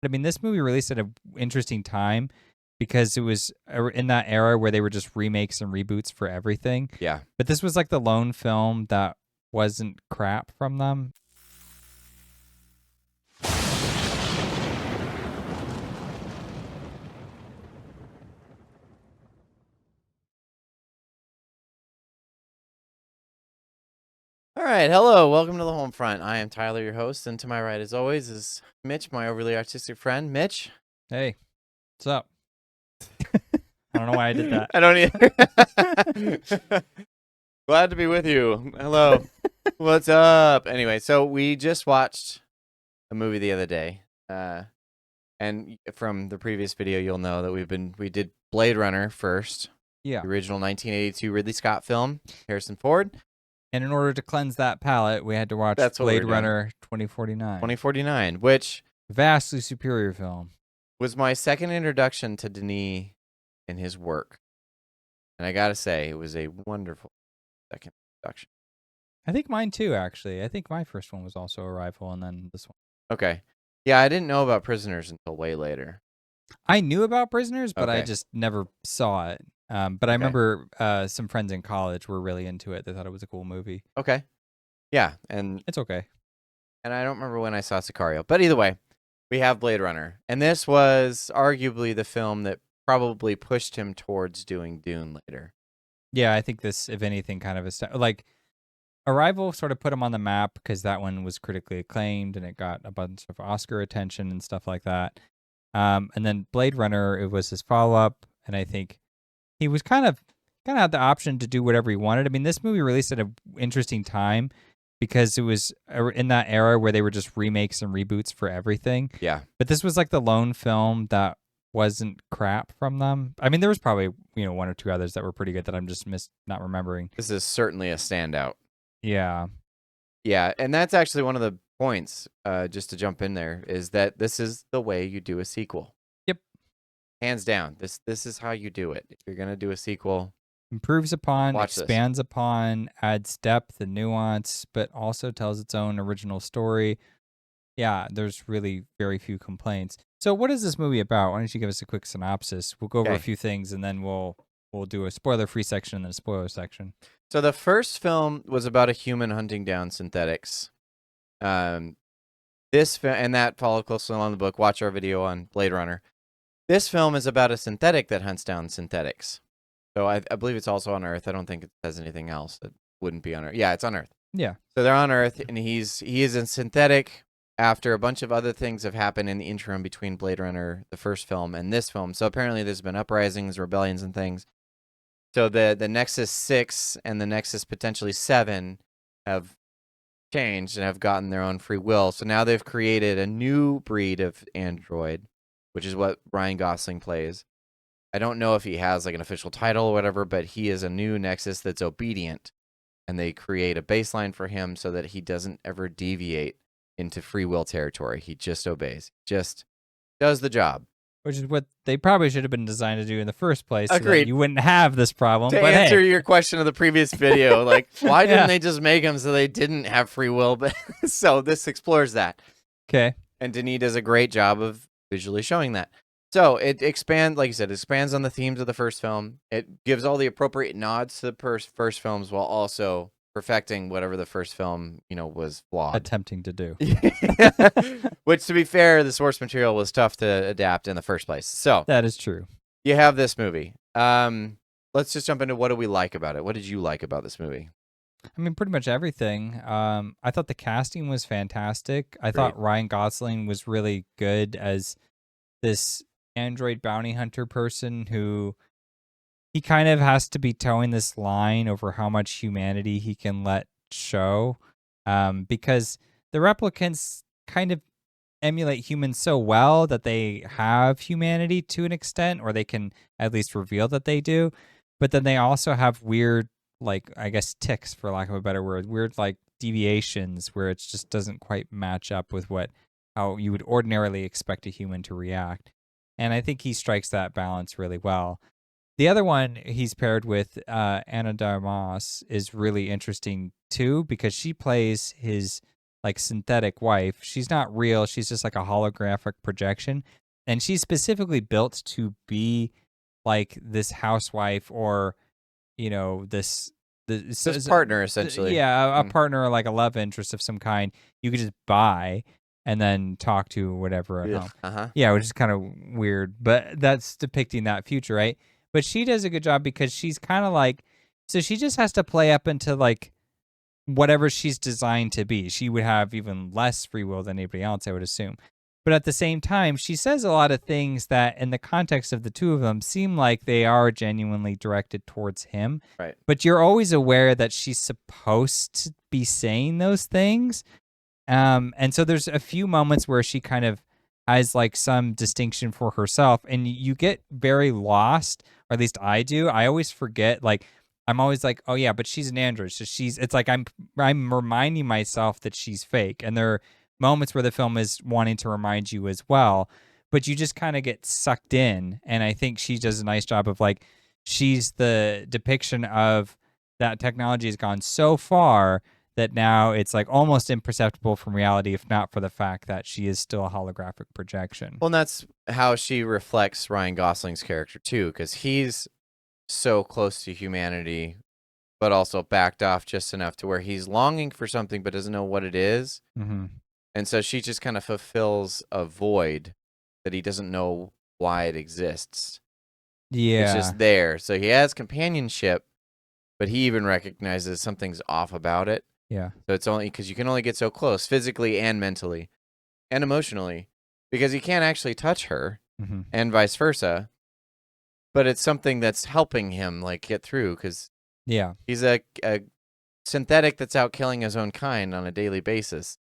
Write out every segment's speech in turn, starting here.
I mean, this movie released at an interesting time because it was in that era where they were just remakes and reboots for everything. Yeah. But this was like the lone film that wasn't crap from them. All right, hello, welcome to the HolmFront. I am Tyler, your host, and to my right, as always, is Mitch, my overly artistic friend. Mitch, Hey, what's up? I don't know why I did that. I don't either. Glad to be with you. Hello, what's up? Anyway, so we just watched a movie the other day, and from the previous video, you'll know that we did Blade Runner first, Yeah. the original 1982 Ridley Scott film, Harrison Ford. And in order to cleanse that palate, we had to watch That's what Blade we're doing. Runner 2049. 2049, which Vastly superior film. was my second introduction to Denis and his work. And I gotta say, it was a wonderful second introduction. I think mine too, actually. I think my first one was also Arrival, and then this one. Okay. Yeah, I didn't know about Prisoners until way later. I knew about Prisoners, but I Okay. just never saw it. But I remember some friends in college were really into it. They thought it was a cool movie. Okay. Yeah, and It's okay. I don't remember when I saw Sicario. But either way, we have Blade Runner. And this was arguably the film that probably pushed him towards doing Dune later. Yeah, I think this, if anything, kind of like Arrival sort of put him on the map because that one was critically acclaimed and it got a bunch of Oscar attention and stuff like that. And then Blade Runner, it was his follow-up, and I think he was kind of had the option to do whatever he wanted. I mean, this movie released at an interesting time because it was in that era where they were just remakes and reboots for everything. Yeah. But this was like the lone film that wasn't crap from them. I mean, there was probably, one or two others that were pretty good that I'm just not remembering. This is certainly a standout. Yeah. Yeah, and that's actually one of the points, just to jump in there, is that this is the way you do a sequel. Yep. Hands down. This is how you do it. If you're going to do a sequel, Improves upon, watch expands upon, adds depth and nuance, but also tells its own original story. Yeah, there's really very few complaints. So what is this movie about? Why don't you give us a quick synopsis? We'll go over a few things, and then we'll do a spoiler-free section and then a spoiler section. So the first film was about a human hunting down synthetics. And that follow closely along the book. Watch our video on Blade Runner. This film is about a synthetic that hunts down synthetics. So I believe it's also on Earth. I don't think it says anything else that wouldn't be on Earth. Yeah, it's on Earth. Yeah. So they're on Earth, and he is a synthetic after a bunch of other things have happened in the interim between Blade Runner, the first film, and this film. So apparently there's been uprisings, rebellions, and things. So the Nexus 6 and the Nexus potentially 7 have changed and have gotten their own free will. So now they've created a new breed of android, which is what Ryan Gosling plays. I don't know if he has like an official title or whatever, but he is a new Nexus that's obedient. And they create a baseline for him so that he doesn't ever deviate into free will territory. He just obeys, just does the job. Which is what they probably should have been designed to do in the first place. So Agreed. that you wouldn't have this problem. To but answer hey. your question of the previous video, like, why didn't they just make him so they didn't have free will? But so this explores that. Okay. And Denis does a great job of visually showing that. So it expands, like you said, it expands on the themes of the first film. It gives all the appropriate nods to the first films while also perfecting whatever the first film, was flawed. Attempting to do. Which, to be fair, the source material was tough to adapt in the first place. So that is true. You have this movie. Let's just jump into what do we like about it. What did you like about this movie? I mean, pretty much everything. I thought the casting was fantastic. I thought Ryan Gosling was really good as this android bounty hunter person who he kind of has to be towing this line over how much humanity he can let show, because the replicants kind of emulate humans so well that they have humanity to an extent, or they can at least reveal that they do. But then they also have weird, like, I guess, ticks, for lack of a better word, weird, like, deviations where it just doesn't quite match up with how you would ordinarily expect a human to react. And I think he strikes that balance really well. The other one he's paired with, Anna de Armas, is really interesting too, because she plays his like synthetic wife. She's not real. She's just like a holographic projection. And she's specifically built to be like this housewife or, this partner, essentially. yeah, a partner or like a love interest of some kind you could just buy and then talk to whatever at home. Uh-huh. Yeah, which is kind of weird, but that's depicting that future, right? But she does a good job because she's kind of like, so she just has to play up into like whatever she's designed to be. She would have even less free will than anybody else, I would assume. But at the same time, she says a lot of things that, in the context of the two of them, seem like they are genuinely directed towards him. Right. But you're always aware that she's supposed to be saying those things. And so there's a few moments where she kind of has like some distinction for herself, and you get very lost, or at least I do. I always forget, like, I'm always like, oh yeah, but she's an android, so it's like I'm reminding myself that she's fake, and there are moments where the film is wanting to remind you as well, but you just kind of get sucked in, and I think she does a nice job of like, she's the depiction of that technology has gone so far that now it's like almost imperceptible from reality, if not for the fact that she is still a holographic projection. Well, and that's how she reflects Ryan Gosling's character too, because he's so close to humanity, but also backed off just enough to where he's longing for something but doesn't know what it is. Mm-hmm. And so she just kind of fulfills a void that he doesn't know why it exists. Yeah. It's just there. So he has companionship, but he even recognizes something's off about it. Yeah. So it's only because you can only get so close physically and mentally and emotionally, because he can't actually touch her, and vice versa. But it's something that's helping him like get through, because he's a synthetic that's out killing his own kind on a daily basis.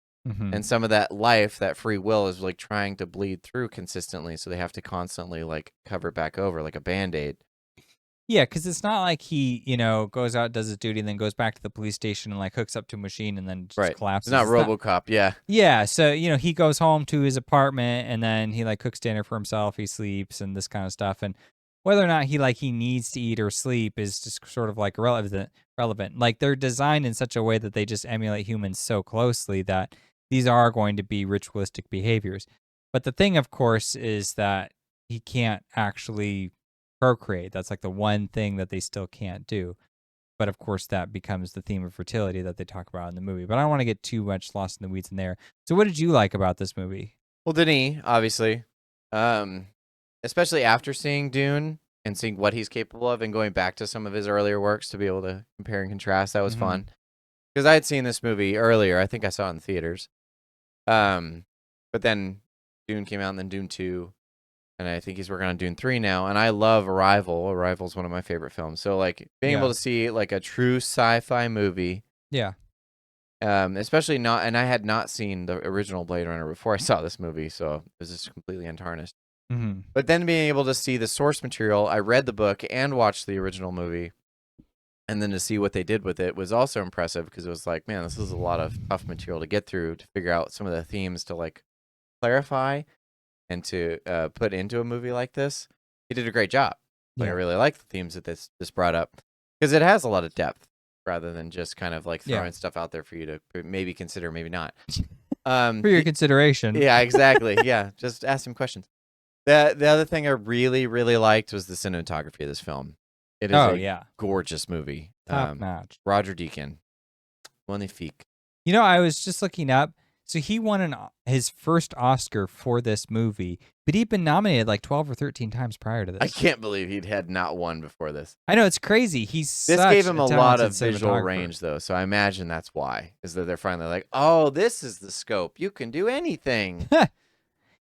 And some of that life, that free will, is like trying to bleed through consistently. So they have to constantly like cover it back over like a Band-Aid. Yeah, because it's not like he, goes out, does his duty, and then goes back to the police station and like hooks up to a machine and then just collapses. It's not RoboCop, yeah. Yeah, so he goes home to his apartment and then he like cooks dinner for himself, he sleeps and this kind of stuff. And whether or not he needs to eat or sleep is just sort of like irrelevant. Like they're designed in such a way that they just emulate humans so closely that these are going to be ritualistic behaviors. But the thing, of course, is that he can't actually procreate. That's like the one thing that they still can't do. But of course, that becomes the theme of fertility that they talk about in the movie. But I don't want to get too much lost in the weeds in there. So what did you like about this movie? Well, Denis, obviously, especially after seeing Dune and seeing what he's capable of and going back to some of his earlier works to be able to compare and contrast, that was fun. Because I had seen this movie earlier. I think I saw it in theaters. But then Dune came out, and then Dune 2. And I think he's working on Dune 3 now. And I love Arrival. Arrival's one of my favorite films. So, like, being able to see, like, a true sci-fi movie. Yeah. Especially not... And I had not seen the original Blade Runner before I saw this movie. So, it was just completely untarnished. But then being able to see the source material, I read the book and watched the original movie. And then to see what they did with it was also impressive, because it was like, man, this is a lot of tough material to get through to figure out some of the themes to, like, clarify and to put into a movie like this. He did a great job. Like, I really like the themes that this brought up, because it has a lot of depth rather than just kind of like throwing stuff out there for you to maybe consider, maybe not. For your consideration. Yeah, exactly. Yeah, just ask some questions. The other thing I really, really liked was the cinematography of this film. It is a gorgeous movie. Top notch. Roger Deakins. Magnifique. I was just looking up. So he won his first Oscar for this movie, but he'd been nominated like 12 or 13 times prior to this. I can't believe he'd had not one before this. I know, it's crazy. This gave him a lot of visual range, though, so I imagine that's why, is that they're finally like, oh, this is the scope. You can do anything.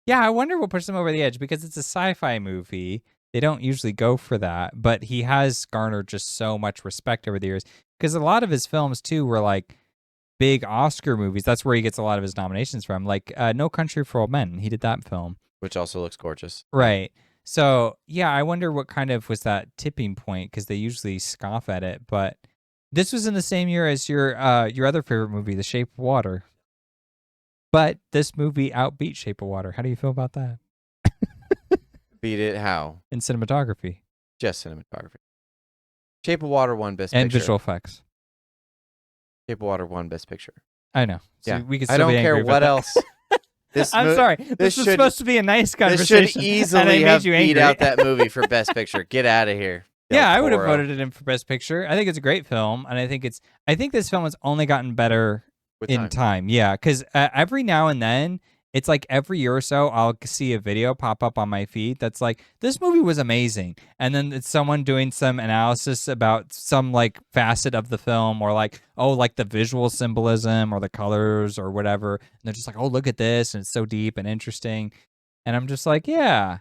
Yeah, I wonder what pushed him over the edge, because it's a sci-fi movie. They don't usually go for that, but he has garnered just so much respect over the years, because a lot of his films, too, were like big Oscar movies. That's where he gets a lot of his nominations from, like No Country for Old Men. He did that film, which also looks gorgeous. Right. So yeah, I wonder what kind of was that tipping point, because they usually scoff at it. But this was in the same year as your other favorite movie, The Shape of Water. But this movie outbeat Shape of Water. How do you feel about that? Beat it how? In cinematography. Just cinematography. Shape of Water won Best Picture. And visual effects. Shape of Water won Best Picture. I know. So Yeah. we could I still don't be care angry what about else. that. I'm sorry. This was supposed to be a nice This conversation. should and I easily made have you beat angry. out that movie for Best Picture. Get out of here. Del Yeah, I would have Toro. voted it in for Best Picture. I think it's a great film, and I think this film has only gotten better With in time. Yeah, because every now and then, it's like every year or so, I'll see a video pop up on my feed that's like, this movie was amazing, and then it's someone doing some analysis about some like facet of the film, or like, oh, like the visual symbolism or the colors or whatever, and they're just like, oh, look at this, and it's so deep and interesting, and I'm just like, yeah.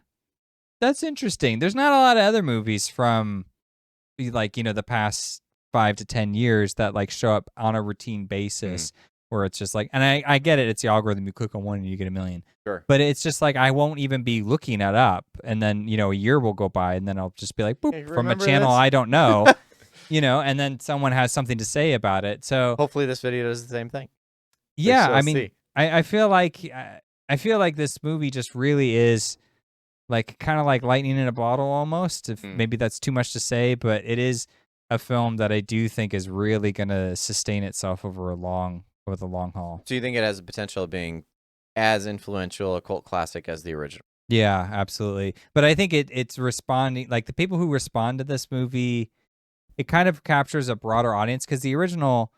That's interesting. There's not a lot of other movies from like, the past 5 to 10 years that like show up on a routine basis where it's just like, and I get it. It's the algorithm. You click on one and you get a million. Sure. But it's just like, I won't even be looking it up. And then, a year will go by and then I'll just be like, boop, Hey, from a remember channel this? I don't know, and then someone has something to say about it. So Hopefully this video does the same thing. yeah, shall I mean, see. I feel like this movie just really is like kind of like lightning in a bottle almost. If maybe that's too much to say, but it is a film that I do think is really going to sustain itself over the long haul. So you think it has the potential of being as influential a cult classic as the original? Yeah, absolutely. But I think it's responding, like the people who respond to this movie, it kind of captures a broader audience, because the original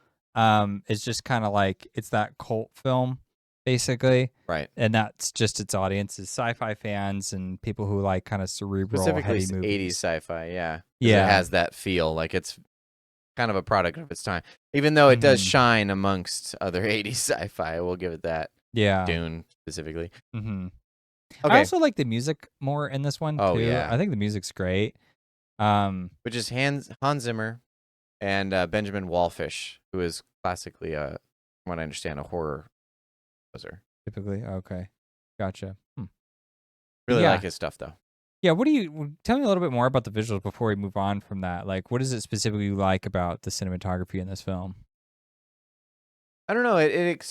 is just kind of like, it's that cult film basically, right? And that's just its audience is sci-fi fans and people who like kind of cerebral, specifically heady movies. 80s sci-fi. Yeah. Yeah, it has that feel, like it's kind of a product of its time, even though it does shine amongst other 80s sci-fi. We'll give it that. Yeah, Dune specifically. Okay. Okay. I also like the music more in this one too. Yeah. I think the music's great. Which is Hans Zimmer and Benjamin Wallfish, who is classically, from what I understand, a horror composer. Typically, okay, gotcha. Really like his stuff though. Yeah, tell me a little bit more about the visuals before we move on from that. Like, what is it specifically you like about the cinematography in this film? I don't know. It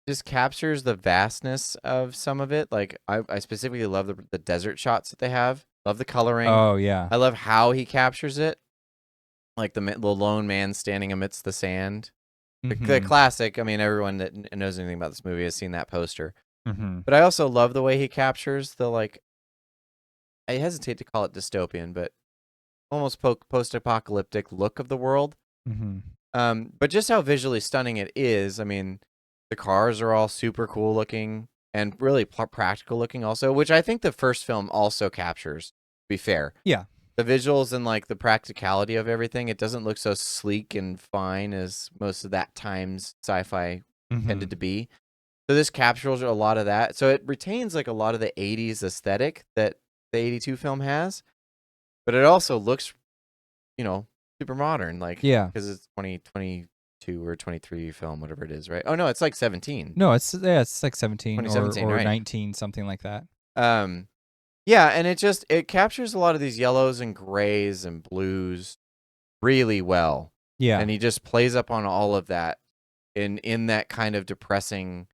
just captures the vastness of some of it. Like I specifically love the desert shots that they have. Love the coloring. Oh yeah, I love how he captures it. Like the lone man standing amidst the sand. The classic. I mean, everyone that knows anything about this movie has seen that poster. But I also love the way he captures the, like, I hesitate to call it dystopian, but almost post-apocalyptic look of the world. But just how visually stunning it is. I mean, the cars are all super cool looking and really practical looking also, which I think the first film also captures, to be fair. Yeah. The visuals and like the practicality of everything, it doesn't look so sleek and fine as most of that time's sci-fi tended to be. So this captures a lot of that. So it retains like a lot of the 80s aesthetic that the 82 film has, but it also looks, super modern, like, because it's 2022 or 23 film, whatever it is, right? Oh no, it's like 17. No, it's like 17 or right? 19, something like that. Yeah, and it captures a lot of these yellows and grays and blues really well. Yeah. And he just plays up on all of that in that kind of depressing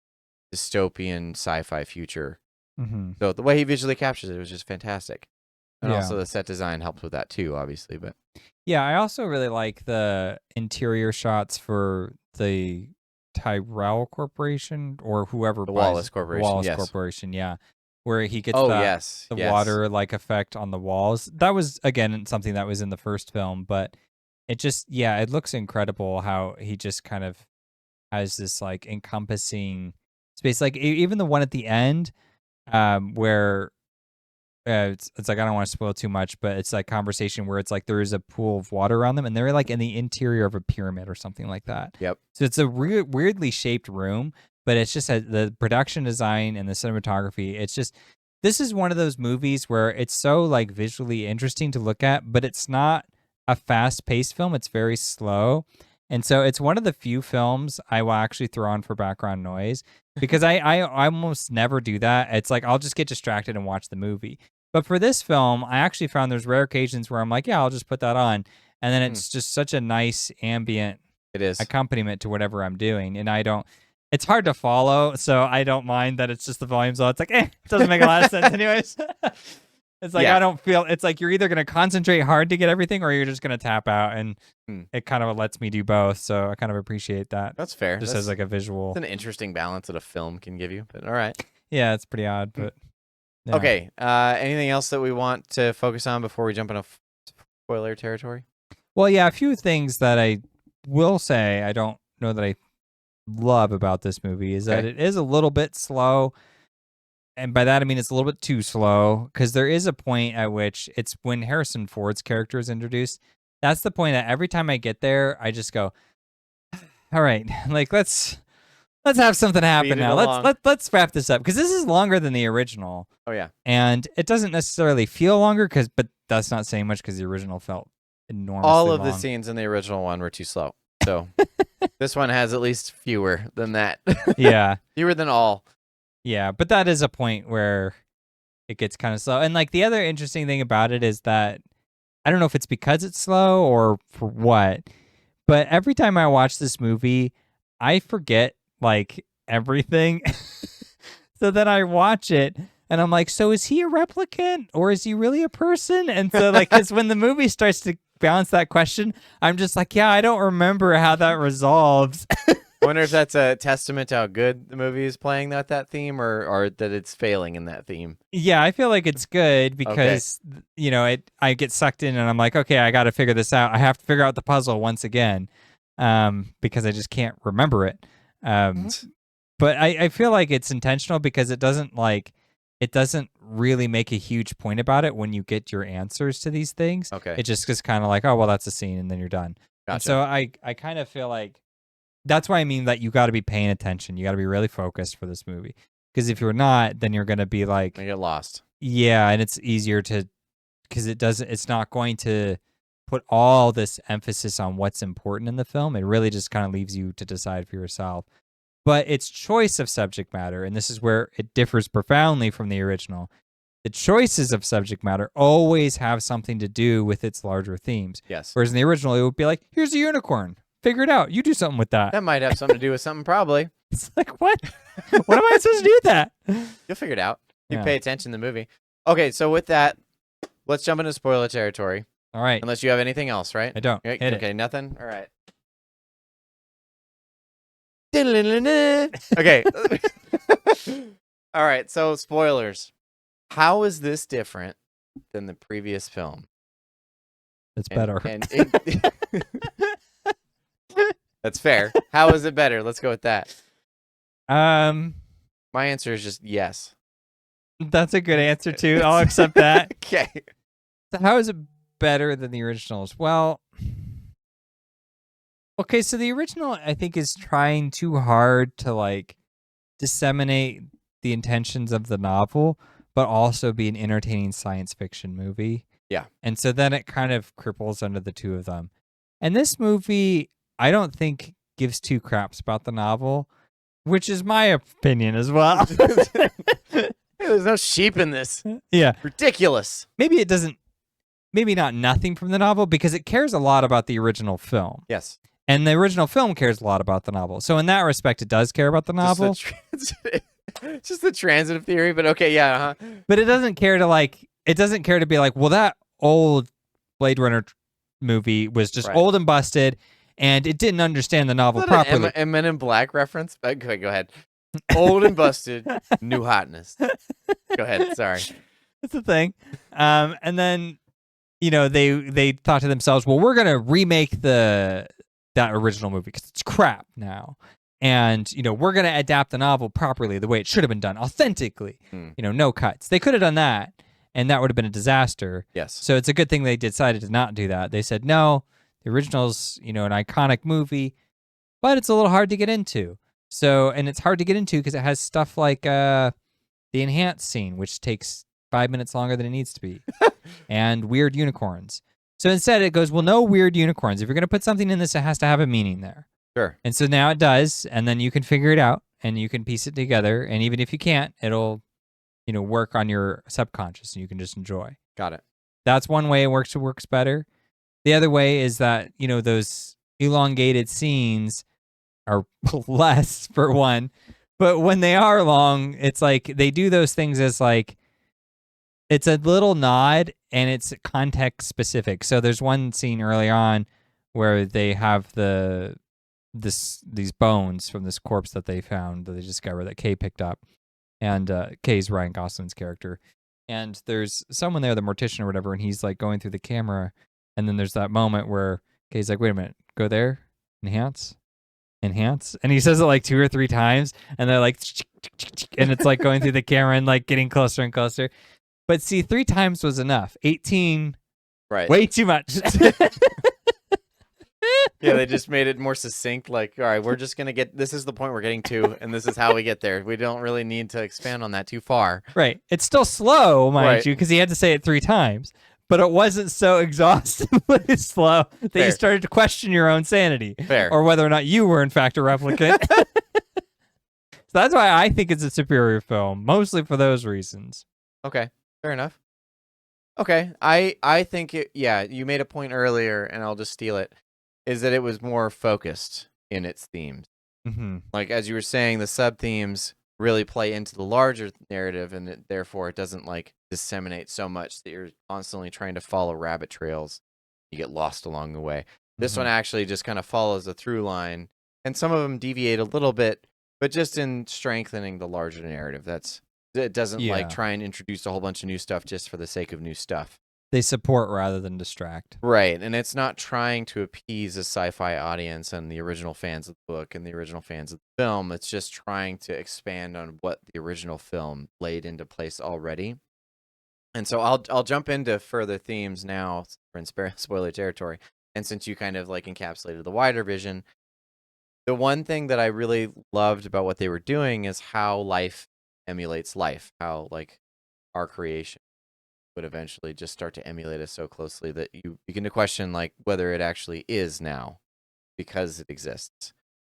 dystopian sci-fi future. So the way he visually captures it was just fantastic. And also the set design helps with that too, obviously. But yeah, I also really like the interior shots for the Tyrell Corporation or whoever the Wallace Corporation. Wallace Corporation, yeah. Where he gets the water like effect on the walls. That was again something that was in the first film, but it just it looks incredible how he just kind of has this like encompassing space. Like even the one at the end, where it's like, I don't want to spoil too much, but it's like conversation where it's like there is a pool of water around them and they're like in the interior of a pyramid or something like that. Yep. So it's a weirdly shaped room, but it's just the production design and the cinematography. It's just, this is one of those movies where it's so like visually interesting to look at, but it's not a fast paced film. It's very slow. And so it's one of the few films I will actually throw on for background noise because I almost never do that. It's like I'll just get distracted and watch the movie. But for this film, I actually found there's rare occasions where I'm like, yeah, I'll just put that on. And then it's just such a nice ambient accompaniment to whatever I'm doing. And it's hard to follow, so I don't mind that it's just the volume's low. It's like, it doesn't make a lot of sense anyways. It's like I don't feel. It's like you're either gonna concentrate hard to get everything, or you're just gonna tap out, and it kind of lets me do both. So I kind of appreciate that. That's fair. Just as like a visual. It's an interesting balance that a film can give you. But all right. Yeah, it's pretty odd, but yeah. Okay. Anything else that we want to focus on before we jump into spoiler territory? Well, yeah, a few things that I will say I don't know that I love about this movie is that it is a little bit slow. And by that, I mean it's a little bit too slow, because there is a point at which it's when Harrison Ford's character is introduced. That's the point that every time I get there, I just go, all right, like let's have something happen now. Let's wrap this up, because this is longer than the original. Oh yeah. And it doesn't necessarily feel longer, but that's not saying much, because the original felt enormously All of long. the scenes in the original one were too slow. So this one has at least fewer than that. Yeah. Fewer than all. Yeah, but that is a point where it gets kind of slow. And like the other interesting thing about it is that I don't know if it's because it's slow or for what, but every time I watch this movie, I forget like everything. So then I watch it and I'm like, so is he a replicant or is he really a person? And so like, because when the movie starts to balance that question, I'm just like, yeah, I don't remember how that resolves. I wonder if that's a testament to how good the movie is playing that theme, or that it's failing in that theme. Yeah, I feel like it's good because, you know, I get sucked in and I'm like, okay, I got to figure this out. I have to figure out the puzzle once again, because I just can't remember it. But I feel like it's intentional, because it doesn't really make a huge point about it when you get your answers to these things. Okay. It just is kind of like, oh, well, that's a scene, and then you're done. Gotcha. And so I kind of feel like that's why I mean that you got to be paying attention. You got to be really focused for this movie, because if you're not, then you're going to be like, you get lost. Yeah, and it's easier to, because it's not going to put all this emphasis on what's important in the film. It really just kind of leaves you to decide for yourself. But its choice of subject matter, and this is where it differs profoundly from the original, the choices of subject matter always have something to do with its larger themes. Yes. Whereas in the original, it would be like, here's a unicorn. Figure it out. You do something with that. That might have something to do with something, probably. It's like, what? What am I supposed to do with that? You'll figure it out. You pay attention to the movie. Okay, so with that, let's jump into spoiler territory. All right. Unless you have anything else, right? I don't. Okay, nothing? All right. Okay. All right, so spoilers. How is this different than the previous film? It's better. That's fair. How is it better? Let's go with that. My answer is just yes. That's a good answer too. I'll accept that. Okay. So how is it better than the originals? Well, okay, so the original, I think, is trying too hard to like disseminate the intentions of the novel, but also be an entertaining science fiction movie. Yeah. And so then it kind of cripples under the two of them. And this movie, I don't think gives two craps about the novel, which is my opinion as well. There's no sheep in this. Yeah. Ridiculous. Maybe it doesn't, maybe not nothing from the novel, because it cares a lot about the original film. Yes. And the original film cares a lot about the novel. So in that respect, it does care about the novel. Just the transitive theory, but okay, yeah. But it doesn't care to be like, well, that old Blade Runner movie was just old and busted, and it didn't understand the novel properly. A Men in Black reference? Okay, go ahead. Old and busted, new hotness. Go ahead, sorry. That's the thing. And then, you know, they thought to themselves, well, we're going to remake that original movie because it's crap now. And, you know, we're going to adapt the novel properly the way it should have been done, authentically. You know, no cuts. They could have done that, and that would have been a disaster. Yes. So it's a good thing they decided to not do that. They said, no, the original's, you know, an iconic movie, but it's a little hard to get into. So, and it's hard to get into because it has stuff like the enhanced scene, which takes 5 minutes longer than it needs to be, and weird unicorns. So instead it goes, well, no weird unicorns. If you're going to put something in this, it has to have a meaning there. Sure. And so now it does, and then you can figure it out, and you can piece it together, and even if you can't, it'll, you know, work on your subconscious, and you can just enjoy. Got it. That's one way it works better. The other way is that, you know, those elongated scenes are less, for one, but when they are long, it's like they do those things as like, It's a little nod, and it's context specific. So there's one scene early on where they have these bones from this corpse that they found that they discovered that Kay picked up, and Kay's Ryan Gosling's character. And there's someone there, the mortician or whatever, and he's like going through the camera, and then there's that moment where Kay's like, "Wait a minute, go there, enhance." And he says it like 2 or 3 times, and they're like, and it's like going through the camera and like getting closer and closer. But see, 3 times was enough. 18, Right. way too much. Yeah, they just made it more succinct. Like, all right, we're just gonna get. This is the point we're getting to, and this is how we get there. We don't really need to expand on that too far. Right. It's still slow, mind Right. you, because he had to say it 3 times. But it wasn't so exhaustively slow that Fair. you started to question your own sanity. Fair. Or whether or not you were, in fact, a replicant. So that's why I think it's a superior film, mostly for those reasons. Okay, fair enough. Okay, I think it. Yeah, you made a point earlier, and I'll just steal it. Is that it was more focused in its themes. Mm-hmm. Like as you were saying, the sub themes really play into the larger narrative, and therefore it doesn't like disseminate so much that you're constantly trying to follow rabbit trails. You get lost along the way. This one actually just kind of follows a through line, and some of them deviate a little bit, but just in strengthening the larger narrative. It doesn't like try and introduce a whole bunch of new stuff just for the sake of new stuff. They support rather than distract. Right, and it's not trying to appease a sci-fi audience and the original fans of the book and the original fans of the film. It's just trying to expand on what the original film laid into place already. And so I'll jump into further themes now for in spoiler territory. And since you kind of like encapsulated the wider vision, the one thing that I really loved about what they were doing is how life emulates life, how like our creation would eventually just start to emulate us so closely that you begin to question like whether it actually is now because it exists.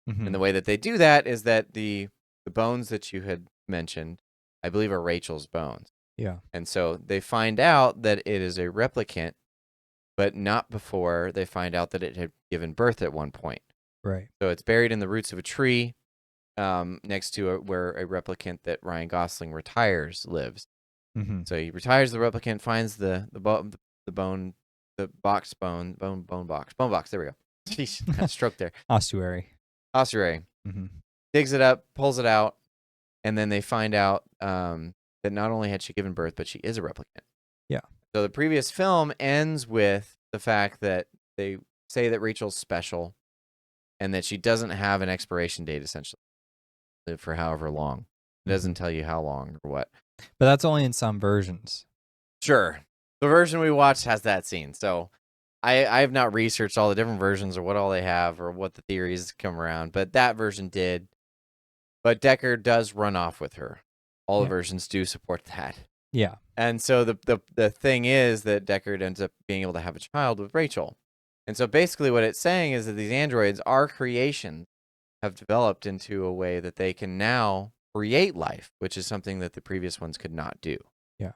Mm-hmm. And the way that they do that is that the bones that you had mentioned, I believe, are Rachel's bones. Yeah. And so they find out that it is a replicant, but not before they find out that it had given birth at one point. Right. So it's buried in the roots of a tree next to where a replicant that Ryan Gosling retires lives. Mm-hmm. So he retires the replicant, finds the bone, the box bone box. There we go. Jeez, kind of stroke there. Ossuary. Mm-hmm. Digs it up, pulls it out, and then they find out that not only had she given birth, but she is a replicant. Yeah. So the previous film ends with the fact that they say that Rachel's special, and that she doesn't have an expiration date. Essentially, live for however long. It doesn't tell you how long or what. But that's only in some versions. Sure. The version we watched has that scene. So I have not researched all the different versions or what all they have or what the theories come around, but that version did. But Deckard does run off with her. All the versions do support that. Yeah. And so the thing is that Deckard ends up being able to have a child with Rachel. And so basically what it's saying is that these androids, our creations, have developed into a way that they can now create life, which is something that the previous ones could not do. Yeah.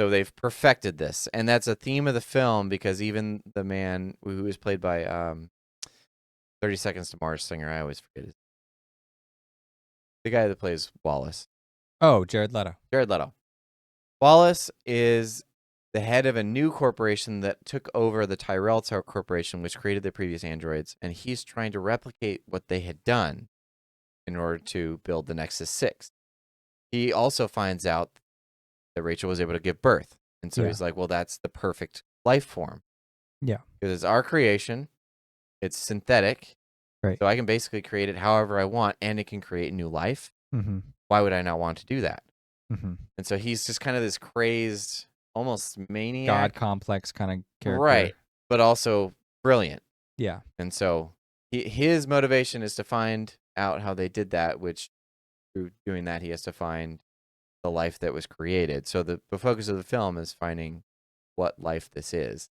So they've perfected this, and that's a theme of the film because even the man who is played by 30 Seconds to Mars singer, I always forget his, the guy that plays Wallace. Oh, Jared Leto. Wallace is the head of a new corporation that took over the Tyrell Corporation, which created the previous androids, and he's trying to replicate what they had done in order to build the Nexus 6. He also finds out that Rachel was able to give birth. And so he's like, well, that's the perfect life form. Yeah. Because it's our creation. It's synthetic. Right. So I can basically create it however I want, and it can create new life. Mm-hmm. Why would I not want to do that? Mm-hmm. And so he's just kind of this crazed, almost maniac. God complex kind of character. Right. But also brilliant. Yeah. And so his motivation is to find out how they did that, which through doing that, he has to find the life that was created. So the focus of the film is finding what life this is.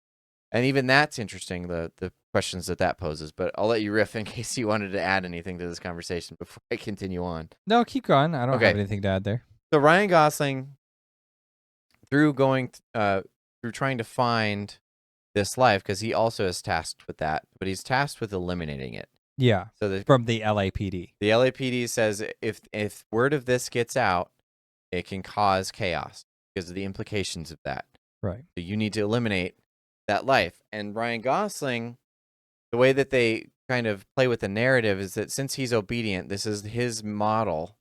And even that's interesting, the questions that poses. But I'll let you riff in case you wanted to add anything to this conversation before I continue on. No, keep going. I don't have anything to add there. So Ryan Gosling, through trying to find this life, because he also is tasked with that, but he's tasked with eliminating it. Yeah. So from the LAPD. The LAPD says if word of this gets out, it can cause chaos. because of the implications of that. Right. So you need to eliminate that life. And Ryan Gosling, the way that they kind of play with the narrative is that since he's obedient, this is his model,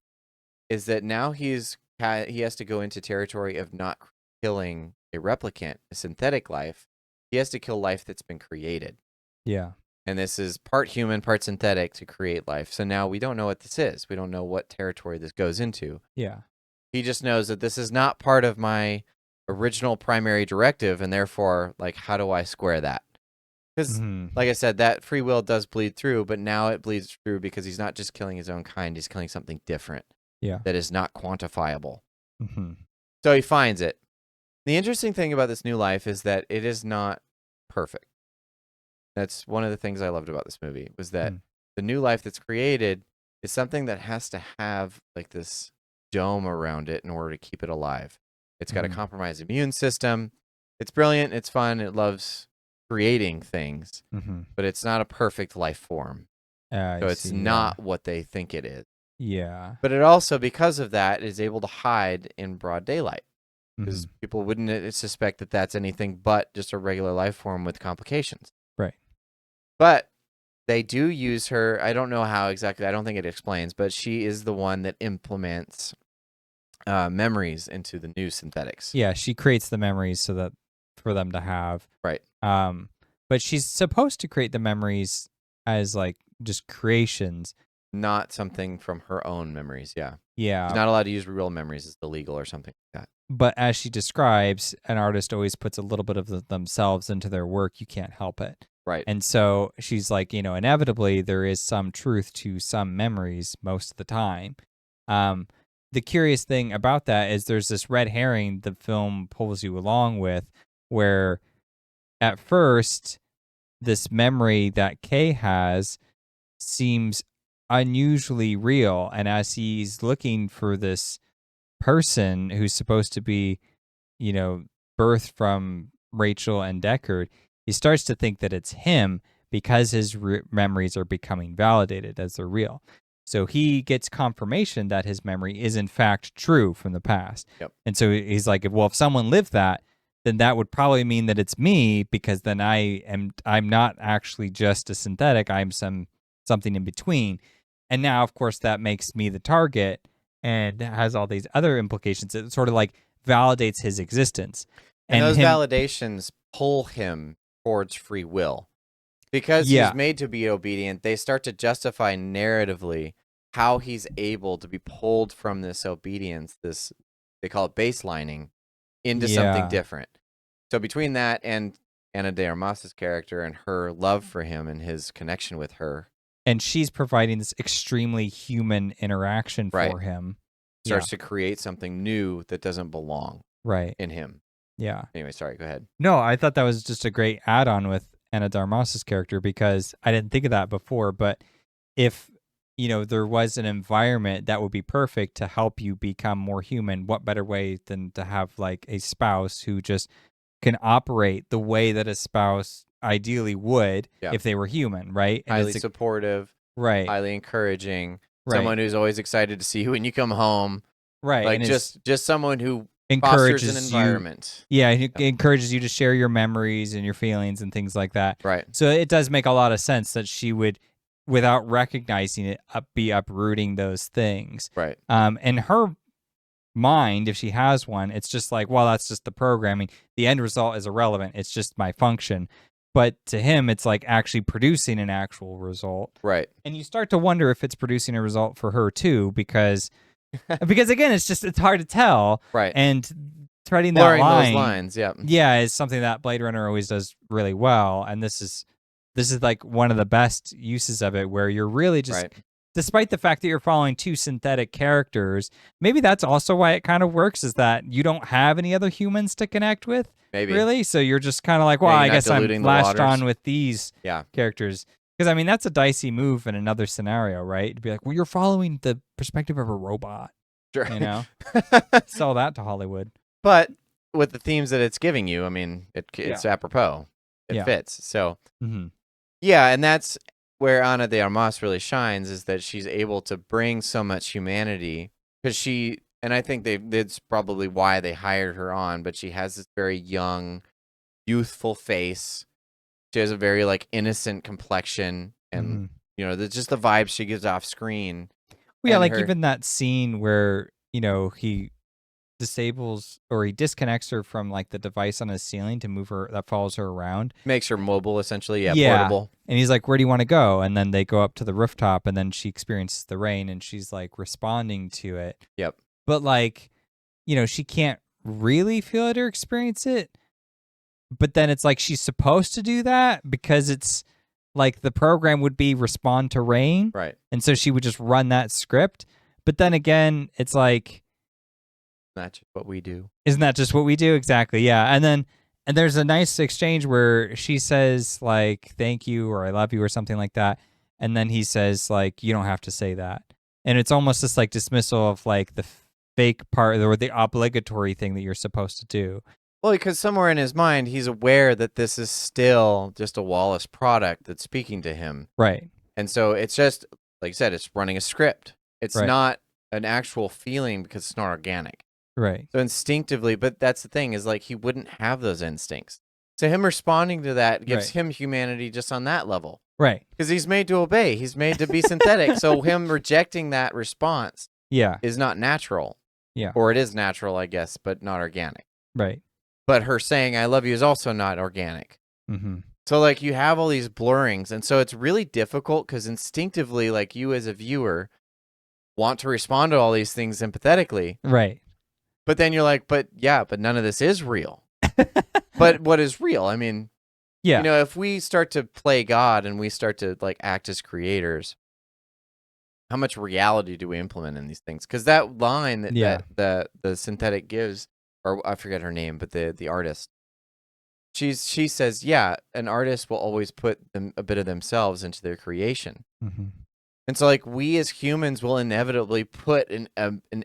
is that now he has to go into territory of not killing a replicant, a synthetic life. He has to kill life that's been created. Yeah. And this is part human, part synthetic to create life. So now we don't know what this is. We don't know what territory this goes into. Yeah. He just knows that this is not part of my original primary directive, and therefore, like, how do I square that? Because, like I said, that free will does bleed through, but now it bleeds through because he's not just killing his own kind, he's killing something different that is not quantifiable. So he finds it. The interesting thing about this new life is that it is not perfect. That's one of the things I loved about this movie, was that the new life that's created is something that has to have like this dome around it in order to keep it alive. It's got a compromised immune system. It's brilliant. It's fun. It loves creating things, but it's not a perfect life form. So it's not what they think it is. Yeah. But it also, because of that, is able to hide in broad daylight. Because people wouldn't suspect that that's anything but just a regular life form with complications. Right. But they do use her. I don't know how exactly. I don't think it explains, but she is the one that implements memories into the new synthetics. Yeah, she creates the memories so that for them to have. Right. But she's supposed to create the memories as like just creations, not something from her own memories. Yeah. Yeah. She's not allowed to use real memories. It's illegal or something like that. But as she describes, an artist always puts a little bit of themselves into their work. You can't help it. Right. And so she's like, inevitably there is some truth to some memories most of the time. The curious thing about that is there's this red herring the film pulls you along with, where at first this memory that Kay has seems unusually real. And as he's looking for this person who's supposed to be, birthed from Rachel and Deckard, he starts to think that it's him because his memories are becoming validated as they're real. So he gets confirmation that his memory is in fact true from the past. Yep. And so he's like, well, if someone lived that, then that would probably mean that it's me, because then I'm not actually just a synthetic. I'm something in between. And now, of course, that makes me the target and has all these other implications. It sort of like validates his existence. And those validations pull him towards free will. Because he's made to be obedient, they start to justify narratively how he's able to be pulled from this obedience, this, they call it baselining, into something different. So between that and Ana de Armas's character and her love for him and his connection with her, and she's providing this extremely human interaction for him, starts to create something new that doesn't belong in him. Yeah. Anyway, sorry, go ahead. No, I thought that was just a great add-on with Ana de Armas's character, because I didn't think of that before. But if there was an environment that would be perfect to help you become more human, what better way than to have like a spouse who just can operate the way that a spouse ideally would if they were human, right? And highly supportive, highly encouraging, someone who's always excited to see you when you come home, like and just someone who encourages fosters an environment. Encourages you to share your memories and your feelings and things like that. Right. So it does make a lot of sense that she would, without recognizing it, be uprooting those things. Right. And her mind, if she has one, it's just like, well, that's just the programming. The end result is irrelevant. It's just my function. But to him, it's like actually producing an actual result. Right. And you start to wonder if it's producing a result for her too, because again, it's hard to tell. Right. And threading blurring that line, those lines, is something that Blade Runner always does really well. And this is like one of the best uses of it, where you're really just, despite the fact that you're following two synthetic characters, maybe that's also why it kind of works, is that you don't have any other humans to connect with. Maybe. Really? So you're just kind of like, well, I guess I'm latched on with these characters. Because, I mean, that's a dicey move in another scenario, right? To be like, well, you're following the perspective of a robot. Sure. Sell that to Hollywood. But with the themes that it's giving you, I mean, it's apropos. It fits. So, and that's where Ana de Armas really shines, is that she's able to bring so much humanity, because she And I think that's probably why they hired her on. But she has this very young, youthful face. She has a very like innocent complexion, and just the vibe she gives off screen. Well, yeah, like even that scene where he disables or he disconnects her from like the device on his ceiling to move her that follows her around, makes her mobile essentially. Yeah, portable. And he's like, where do you want to go? And then they go up to the rooftop, and then she experiences the rain, and she's like responding to it. Yep. But like, she can't really feel it or experience it. But then it's like she's supposed to do that because it's like the program would be respond to rain. Right. And so she would just run that script. But then again, it's like, that's just what we do. Isn't that just what we do? Exactly. Yeah. And there's a nice exchange where she says like, thank you, or I love you, or something like that. And then he says like, you don't have to say that. And it's almost just like dismissal of like the fake part or the obligatory thing that you're supposed to do. Well, because somewhere in his mind, he's aware that this is still just a Wallace product that's speaking to him. Right. And so it's just, like you said, it's running a script. It's Right. not an actual feeling because it's not organic. Right. So instinctively, but that's the thing, is like he wouldn't have those instincts. So him responding to that gives Right. him humanity just on that level. Right. Because he's made to obey. He's made to be synthetic. So him rejecting that response is not natural. Yeah. Or it is natural, I guess, but not organic. Right. But her saying I love you is also not organic. Mm-hmm. So like you have all these blurrings, and so it's really difficult because instinctively, like you as a viewer want to respond to all these things empathetically. Right. But then you're like, but none of this is real. But what is real? I mean, if we start to play God and we start to like act as creators, how much reality do we implement in these things? Because that line that the synthetic gives, or I forget her name, but the artist, she says, an artist will always put a bit of themselves into their creation. Mm-hmm. And so like we as humans will inevitably put an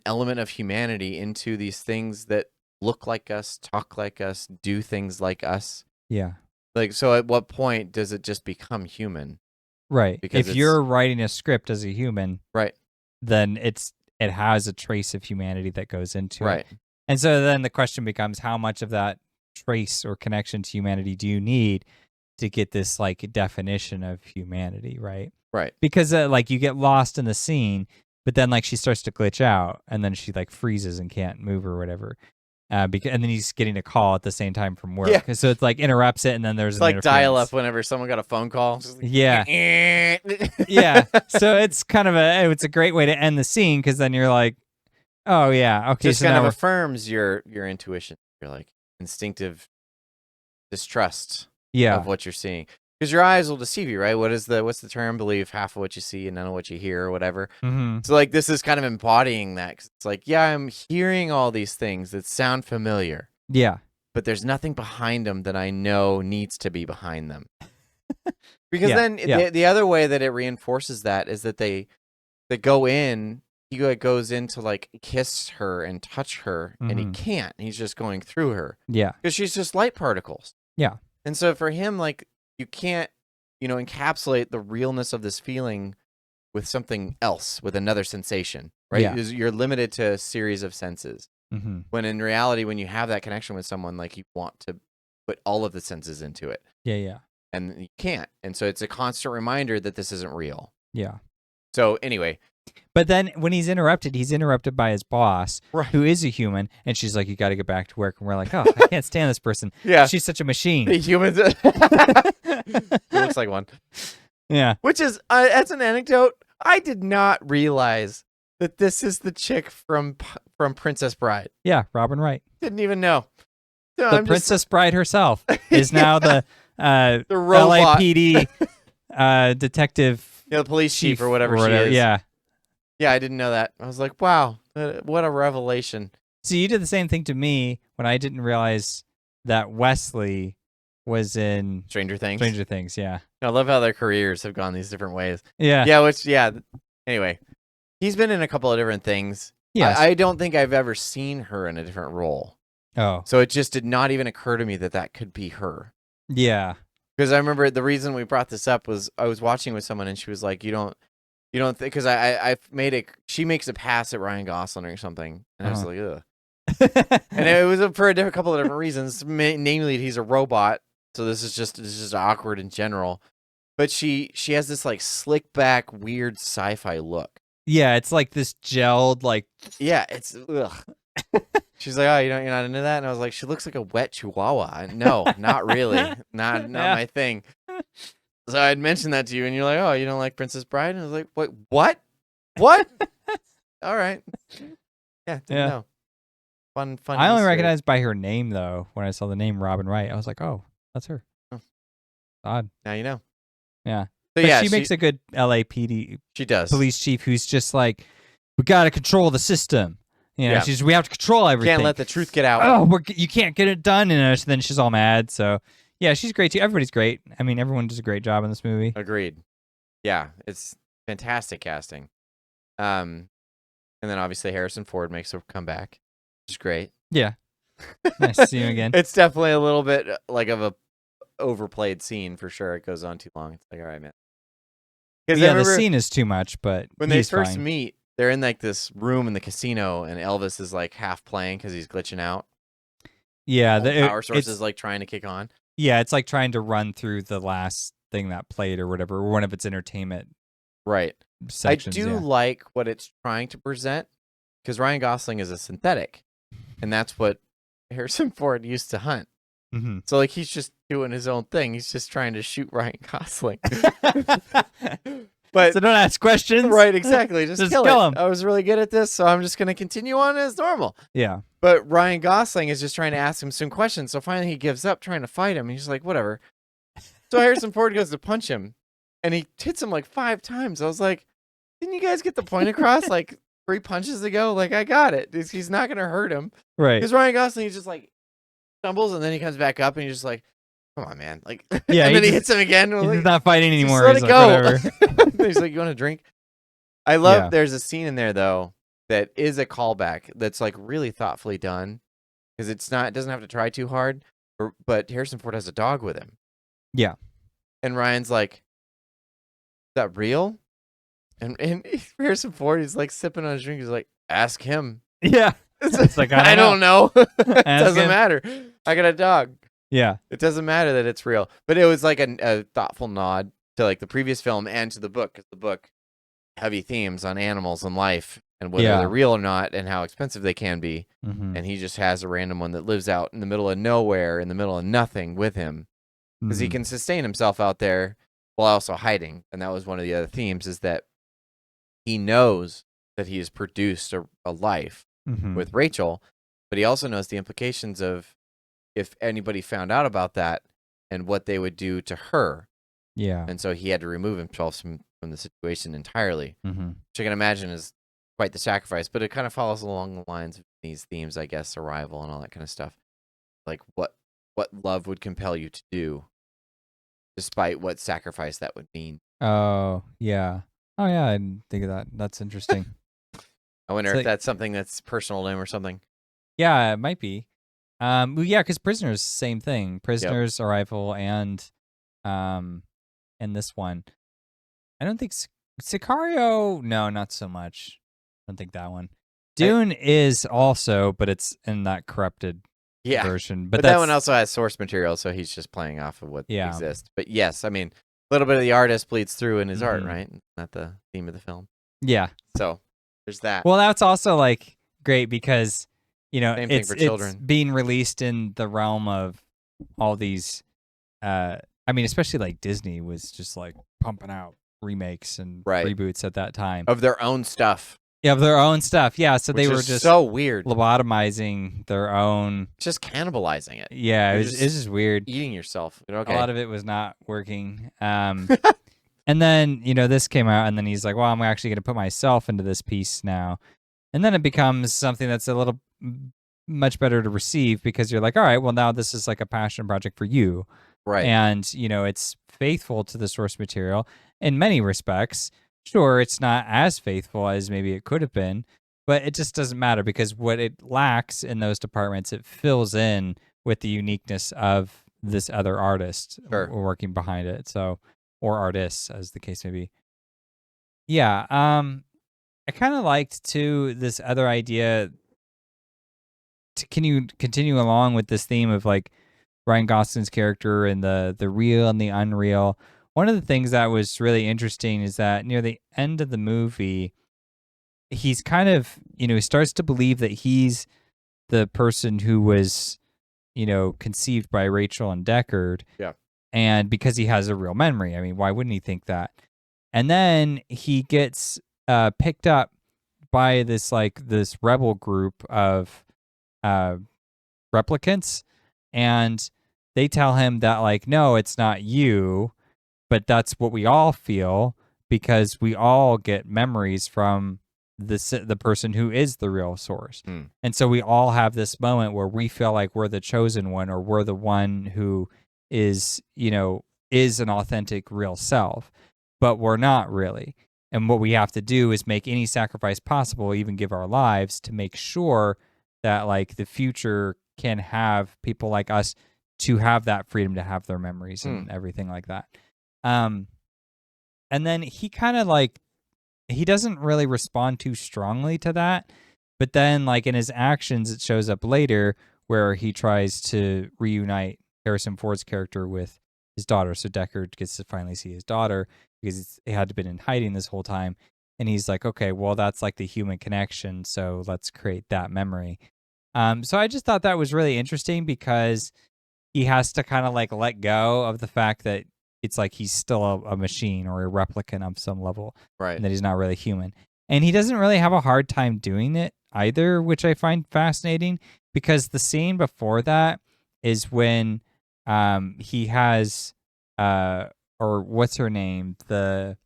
element of humanity into these things that look like us, talk like us, do things like us. Yeah. Like, so at what point does it just become human? Right. Because if you're writing a script as a human, right, then it has a trace of humanity that goes into it. Right. And so then the question becomes, how much of that trace or connection to humanity do you need to get this like definition of humanity, right? Right. Because like you get lost in the scene, but then like she starts to glitch out, and then she like freezes and can't move or whatever. And then he's getting a call at the same time from work. Yeah. So it's like interrupts it, and then there's like dial up whenever someone got a phone call. Like, yeah. Yeah. So it's kind of it's a great way to end the scene, because then you're like, oh yeah, okay. Just so kind of now affirms your intuition. You're like instinctive distrust of what you're seeing. Because your eyes will deceive you, right? What's the term? Believe half of what you see and none of what you hear, or whatever. Mm-hmm. So like this is kind of embodying that. 'Cause it's like, I'm hearing all these things that sound familiar. Yeah. But there's nothing behind them that I know needs to be behind them. Because then the other way that it reinforces that is that they go in. He goes in to like kiss her and touch her, and he can't. He's just going through her. Yeah. Because she's just light particles. Yeah. And so for him, like, you can't, encapsulate the realness of this feeling with something else, with another sensation, right? Yeah. You're limited to a series of senses. Mm-hmm. When in reality, when you have that connection with someone, like, you want to put all of the senses into it. Yeah, yeah. And you can't. And so it's a constant reminder that this isn't real. Yeah. So anyway. But then when he's interrupted by his boss, right, who is a human, and she's like, you got to get back to work. And we're like, oh, I can't stand this person. Yeah. She's such a machine. The humans. He looks like one. Yeah. Which is, as an anecdote, I did not realize that this is the chick from Princess Bride. Yeah, Robin Wright. Didn't even know. So the Princess Bride herself is now the robot. LAPD detective. Yeah, the police chief or whatever she is. Yeah. Yeah, I didn't know that. I was like, wow, what a revelation. So you did the same thing to me when I didn't realize that Wesley was in Stranger Things. Stranger Things, yeah. I love how their careers have gone these different ways. Yeah. Yeah, anyway, he's been in a couple of different things. Yes. I don't think I've ever seen her in a different role. Oh. So it just did not even occur to me that could be her. Yeah. Because I remember the reason we brought this up was I was watching with someone and she was like, you don't You don't think, because I've made it. She makes a pass at Ryan Gosling or something, and I was like, ugh. And it was for a couple of different reasons. Namely, he's a robot, so this is just awkward in general. But she has this like slick back, weird sci-fi look. Yeah, it's like this gelled, like. Yeah, it's ugh. She's like, oh, you're not into that, and I was like, she looks like a wet chihuahua. No, not really, not my thing. So I had mentioned that to you, and you're like, oh, you don't like Princess Bride? And I was like, what? All right. Yeah, didn't know. Fun. I only recognized by her name, though, when I saw the name Robin Wright. I was like, oh, that's her. Oh. Odd. Now you know. Yeah. So but yeah, she makes a good LAPD she does. Police chief who's just like, we got to control the system. You know, we have to control everything. Can't let the truth get out. Oh, you can't get it done. And then she's all mad. So, yeah, she's great, too. Everybody's great. I mean, everyone does a great job in this movie. Agreed. Yeah, it's fantastic casting. And then obviously Harrison Ford makes a comeback, which is great. Yeah. Nice to see him again. It's definitely a little bit like of a overplayed scene for sure. It goes on too long. It's like, all right, man. Yeah, the scene is too much, but when they first meet, they're in like this room in the casino, and Elvis is like half playing because he's glitching out. Yeah, the power source is like trying to kick on. Yeah, it's like trying to run through the last thing that played or whatever, or one of its entertainment. Right. Sections, I do like what it's trying to present, because Ryan Gosling is a synthetic, and that's what Harrison Ford used to hunt. Mm-hmm. So like he's just doing his own thing. He's just trying to shoot Ryan Gosling. But so don't ask questions. Right, exactly. Just kill him. I was really good at this, so I'm just going to continue on as normal. Yeah. But Ryan Gosling is just trying to ask him some questions. So finally he gives up trying to fight him. He's like, whatever. So Harrison Ford goes to punch him, and he hits him like 5 times. I was like, didn't you guys get the point across like 3 punches ago? Like, I got it. He's not going to hurt him. Right. Because Ryan Gosling, he's just like stumbles, and then he comes back up, and he's just like, come on, man. Like, yeah, and then he hits him again. He's like, not fighting anymore. Let he's it like, go. He's like, you want a drink? I love there's a scene in there, though, that is a callback that's like really thoughtfully done, because it doesn't have to try too hard. But Harrison Ford has a dog with him. Yeah. And Ryan's like, is that real? And Harrison Ford, he's like sipping on his drink. He's like, ask him. Yeah. It's like, I don't know. It doesn't matter. I got a dog. Yeah. It doesn't matter that it's real. But it was like a thoughtful nod to like the previous film and to the book, because the book heavy themes on animals and life and whether they're real or not and how expensive they can be. Mm-hmm. And he just has a random one that lives out in the middle of nowhere, in the middle of nothing with him, because he can sustain himself out there while also hiding. And that was one of the other themes, is that he knows that he has produced a life with Rachel, but he also knows the implications of if anybody found out about that and what they would do to her. Yeah. And so he had to remove himself from the situation entirely, which I can imagine is quite the sacrifice, but it kind of follows along the lines of these themes, I guess, arrival and all that kind of stuff. Like what love would compel you to do, despite what sacrifice that would mean. Oh, yeah. Oh, yeah, I didn't think of that. That's interesting. I wonder if that's something that's personal to him or something. Yeah, it might be. Well, yeah, because Prisoners, same thing. Prisoners, Arrival, and this one. I don't think Sicario. No, not so much. I don't think that one. Dune is also, but it's in that corrupted version. But that one also has source material, so he's just playing off of what exists. But yes, I mean, a little bit of the artist bleeds through in his art, right? Not the theme of the film. Yeah. So there's that. Well, that's also like great because same thing for children. It's being released in the realm of all these. I mean, especially like Disney was just like pumping out remakes and reboots at that time of their own stuff. Yeah, of their own stuff. Yeah, so they were just so weird, lobotomizing their own, just cannibalizing it. Yeah, it's just weird. Eating yourself. Okay. A lot of it was not working. And then this came out, and then he's like, "Well, I'm actually going to put myself into this piece now," and then it becomes something that's a little much better to receive because you're like, "All right, well now this is like a passion project for you." Right. And, it's faithful to the source material in many respects. Sure, it's not as faithful as maybe it could have been, but it just doesn't matter because what it lacks in those departments, it fills in with the uniqueness of this other artist working behind it. So, or artists, as the case may be. Yeah. I kind of liked too this other idea. Can you continue along with this theme of like Ryan Gosling's character and the real and the unreal? One of the things that was really interesting is that near the end of the movie, he's kind of, he starts to believe that he's the person who was, conceived by Rachel and Deckard. Yeah. And because he has a real memory, I mean, why wouldn't he think that? And then he gets picked up by this rebel group of uh, replicants, and they tell him that like, no, it's not you, but that's what we all feel because we all get memories from the person who is the real source. And so we all have this moment where we feel like we're the chosen one, or we're the one who is, is an authentic real self, but we're not really. And what we have to do is make any sacrifice possible, even give our lives, to make sure that like the future can have people like us to have that freedom to have their memories and everything like that. And then he kind of like, he doesn't really respond too strongly to that, but then like in his actions, it shows up later where he tries to reunite Harrison Ford's character with his daughter. So Deckard gets to finally see his daughter because he had been in hiding this whole time. And he's like, okay, well, that's like the human connection. So let's create that memory. So I just thought that was really interesting because he has to kind of like let go of the fact that it's like he's still a machine or a replicant of some level, Right. and that he's not really human. And he doesn't really have a hard time doing it either, which I find fascinating because the scene before that is when he has or what's her name, the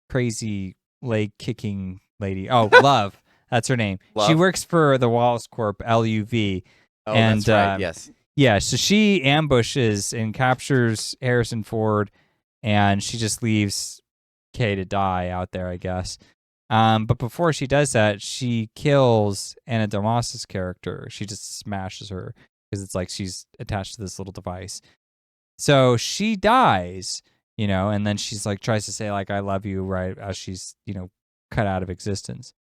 crazy leg kicking lady. Oh, Love. That's her name. Love? She works for the Wallace Corp, LUV. Oh, and, that's right. Yes. Yeah, so she ambushes and captures Harrison Ford, and she just leaves Kay to die out there, I guess. But before she does that, she kills Anna de Armas's character. She just smashes her because it's like she's attached to this little device. So she dies, and then she's like tries to say like I love you right as she's, cut out of existence.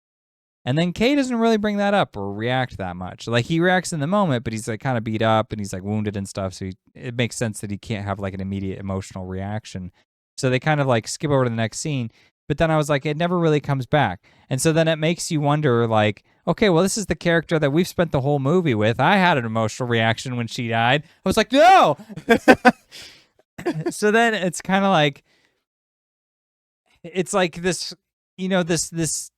And then Kay doesn't really bring that up or react that much. Like he reacts in the moment, but he's like kind of beat up and he's like wounded and stuff. So it makes sense that he can't have like an immediate emotional reaction. So they kind of like skip over to the next scene. But then I was like, it never really comes back. And so then it makes you wonder like, okay, well, this is the character that we've spent the whole movie with. I had an emotional reaction when she died. I was like, no. So then it's kind of like, it's like this, this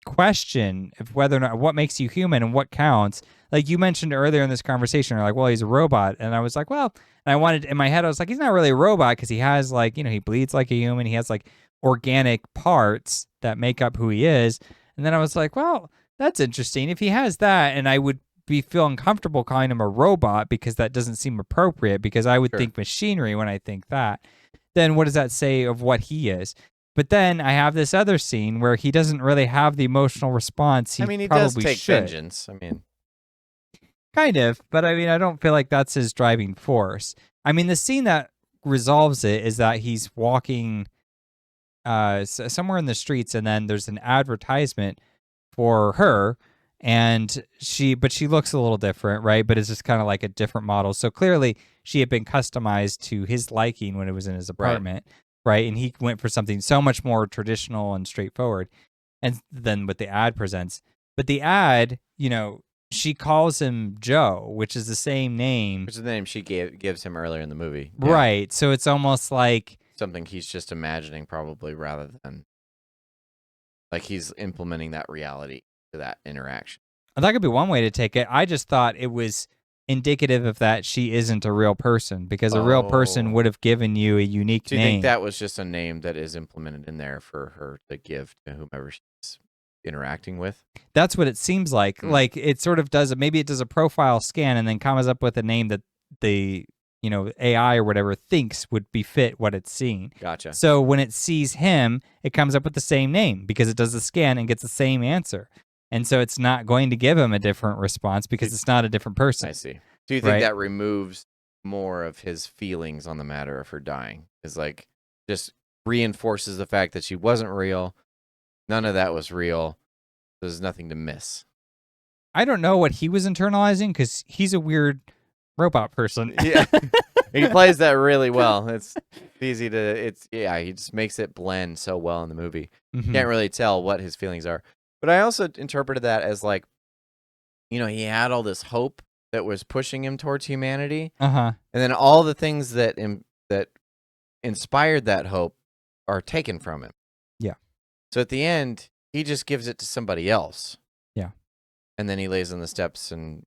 question of whether or not what makes you human and what counts. Like you mentioned earlier in this conversation, you're like, well, he's a robot. And I was like, well, and I wanted in my head, I was like, he's not really a robot because he has like, he bleeds like a human. He has like organic parts that make up who he is. And then I was like, well, that's interesting. If he has that, and I would be feeling comfortable calling him a robot because that doesn't seem appropriate because I would think machinery when I think that, then what does that say of what he is? But then I have this other scene where he doesn't really have the emotional response he he probably does take should. vengeance. Kind of, but I mean, I don't feel like that's his driving force. I mean, the scene that resolves it is that he's walking somewhere in the streets, and then there's an advertisement for her, and she looks a little different, right? But it's just kind of like a different model. So clearly, she had been customized to his liking when it was in his apartment. Right, and he went for something so much more traditional and straightforward, and than what the ad presents. But the ad, she calls him Joe, which is the same name. Which is the name she gives him earlier in the movie. Right, so it's almost like something he's just imagining, probably, rather than like he's implementing that reality to that interaction. That could be one way to take it. I just thought it was indicative of that she isn't a real person because a real person would have given you a unique name. Do you think that was just a name that is implemented in there for her to give to whomever she's interacting with? That's what it seems like. Like it sort of does. Maybe it does a profile scan and then comes up with a name that the AI or whatever thinks would befit what it's seeing. Gotcha. So when it sees him, it comes up with the same name because it does the scan and gets the same answer. And so it's not going to give him a different response because it's not a different person. I see. Do you think that removes more of his feelings on the matter of her dying? Is like just reinforces the fact that she wasn't real. None of that was real. There's nothing to miss. I don't know what he was internalizing because he's a weird robot person. Yeah. He plays that really well. It's easy to, he just makes it blend so well in the movie. Mhm. Can't really tell what his feelings are. But I also interpreted that as like, he had all this hope that was pushing him towards humanity. Uh-huh. And then all the things that inspired that hope are taken from him. Yeah. So at the end, he just gives it to somebody else. Yeah. And then he lays on the steps and,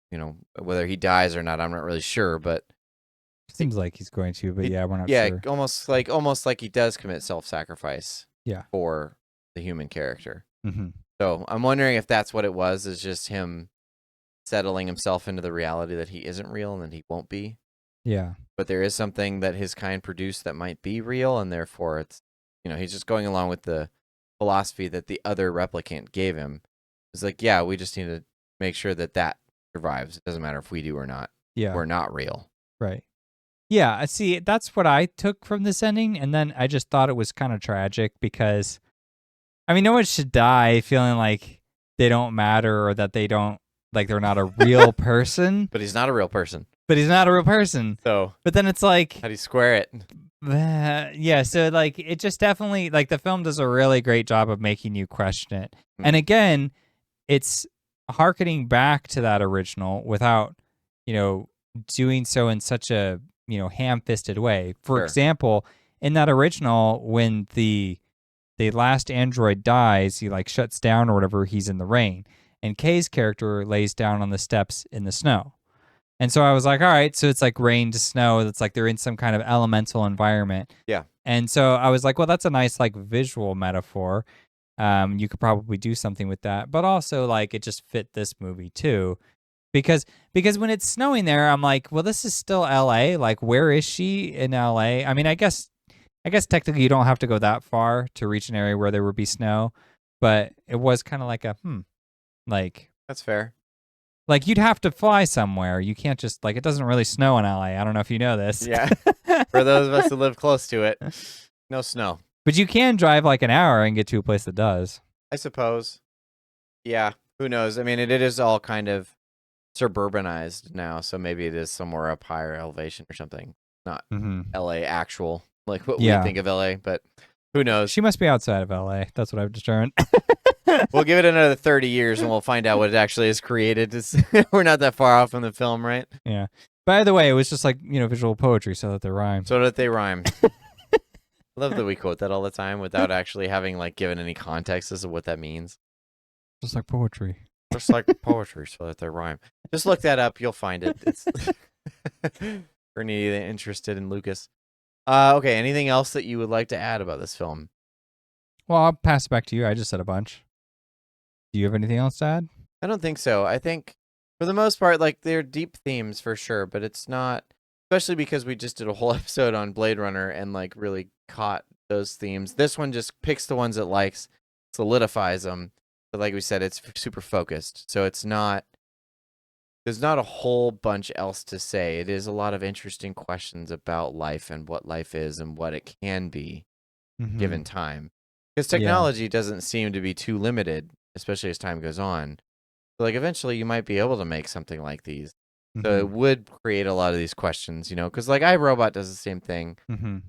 whether he dies or not, I'm not really sure, but seems like he's going to, but we're not yeah, sure. almost like he does commit self-sacrifice. Yeah. For the human character. Mm-hmm. So I'm wondering if that's what it was, is just him settling himself into the reality that he isn't real and that he won't be. Yeah. But there is something that his kind produced that might be real, and therefore it's, he's just going along with the philosophy that the other replicant gave him. It's like, yeah, we just need to make sure that survives. It doesn't matter if we do or not. Yeah. We're not real. Right. Yeah, see, that's what I took from this ending, and then I just thought it was kind of tragic because, I mean, no one should die feeling like they don't matter or that they don't, like, they're not a real person. But he's not a real person. So, but then it's like, how do you square it? Yeah, so like it just definitely, like, the film does a really great job of making you question it. And again, it's harkening back to that original without, doing so in such a, ham-fisted way. For example, in that original, when the last android dies, he like shuts down or whatever, he's in the rain. And Kay's character lays down on the steps in the snow. And so I was like, all right, so it's like rain to snow. It's like they're in some kind of elemental environment. Yeah. And so I was like, well, that's a nice like visual metaphor. You could probably do something with that. But also like it just fit this movie too. Because when it's snowing there, I'm like, well, this is still LA. Like, where is she in LA? I mean, I guess technically you don't have to go that far to reach an area where there would be snow. But it was kind of like a like, that's fair. Like, you'd have to fly somewhere. You can't just, like, it doesn't really snow in LA. I don't know if you know this. Yeah. For those of us who live close to it, no snow. But you can drive like an hour and get to a place that does. I suppose. Yeah. Who knows? I mean, it is all kind of suburbanized now, so maybe it is somewhere up higher elevation or something. Not LA actual, like what we think of LA, but who knows? She must be outside of LA. That's what I've determined. We'll give it another 30 years and we'll find out what it actually is created. We're not that far off from the film, right? Yeah. By the way, it was just like, visual poetry so that they rhyme. Love that we quote that all the time without actually having like given any context as to what that means. Just like poetry. Just like poetry so that they rhyme. Just look that up. You'll find it. It's for any interested in Lucas. Okay. Anything else that you would like to add about this film? Well, I'll pass it back to you. I just said a bunch. Do you have anything else to add? I don't think so. I think for the most part, like, they're deep themes for sure, but it's not, especially because we just did a whole episode on Blade Runner and like really caught those themes. This one just picks the ones it likes, solidifies them. But like we said, it's super focused. So there's not a whole bunch else to say. It is a lot of interesting questions about life and what life is and what it can be given time. Because technology doesn't seem to be too limited, especially as time goes on. So like eventually you might be able to make something like these. So it would create a lot of these questions, because like iRobot does the same thing.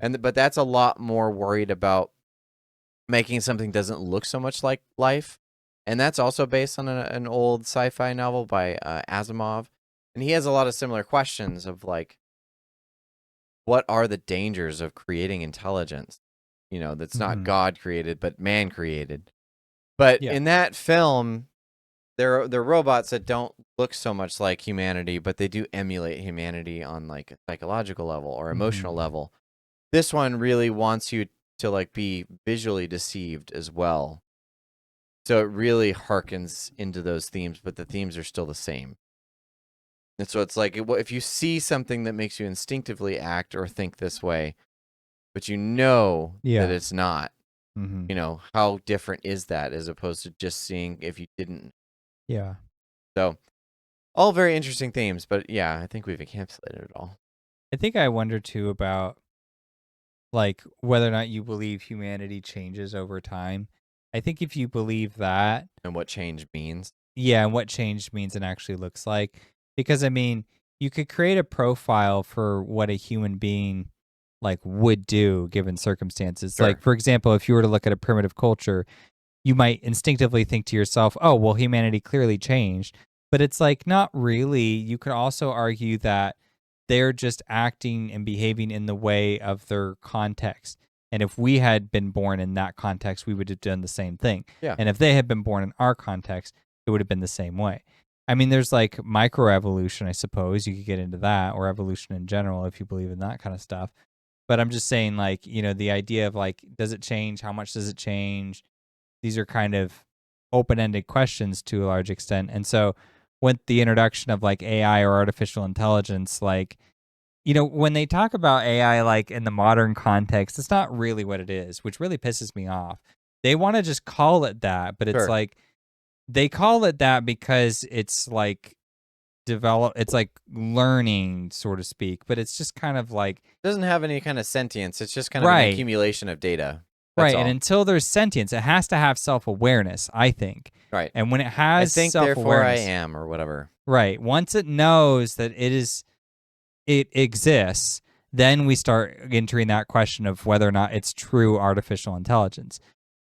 But that's a lot more worried about making something doesn't look so much like life. And that's also based on an old sci-fi novel by Asimov. And he has a lot of similar questions of like, what are the dangers of creating intelligence? That's not God created, but man created. But in that film, they're robots that don't look so much like humanity, but they do emulate humanity on like a psychological level or emotional level. This one really wants you to like be visually deceived as well. So it really harkens into those themes, but the themes are still the same. And so it's like, if you see something that makes you instinctively act or think this way, but that it's not, how different is that as opposed to just seeing if you didn't. Yeah. So all very interesting themes, but yeah, I think we've encapsulated it all. I think I wonder too about like whether or not you believe humanity changes over time. I think if you believe that, And what change means. yeah, and what change means and actually looks like. Because I mean, you could create a profile for what a human being like would do given circumstances. Sure. Like for example, if you were to look at a primitive culture, you might instinctively think to yourself, "Oh, well humanity clearly changed." But it's like not really. You could also argue that they're just acting and behaving in the way of their context. And if we had been born in that context, we would have done the same thing. Yeah. And if they had been born in our context, it would have been the same way. I mean, there's like microevolution, I suppose. You could get into that, or evolution in general, if you believe in that kind of stuff. But I'm just saying, like, the idea of like, does it change? How much does it change? These are kind of open-ended questions to a large extent. And so with the introduction of like AI or artificial intelligence, like, when they talk about AI like in the modern context, it's not really what it is, which really pisses me off. They want to just call it that, but it's Sure. like they call it that because it's like it's like learning, so to speak, but it's just kind of like It doesn't have any kind of sentience. It's just kind of an right. accumulation of data. That's Right, all. and until there's sentience, it has to have self-awareness, I think. Right. And when it I has think, therefore I self-awareness, am, or whatever. right, once it knows that it exists, then we start entering that question of whether or not it's true artificial intelligence.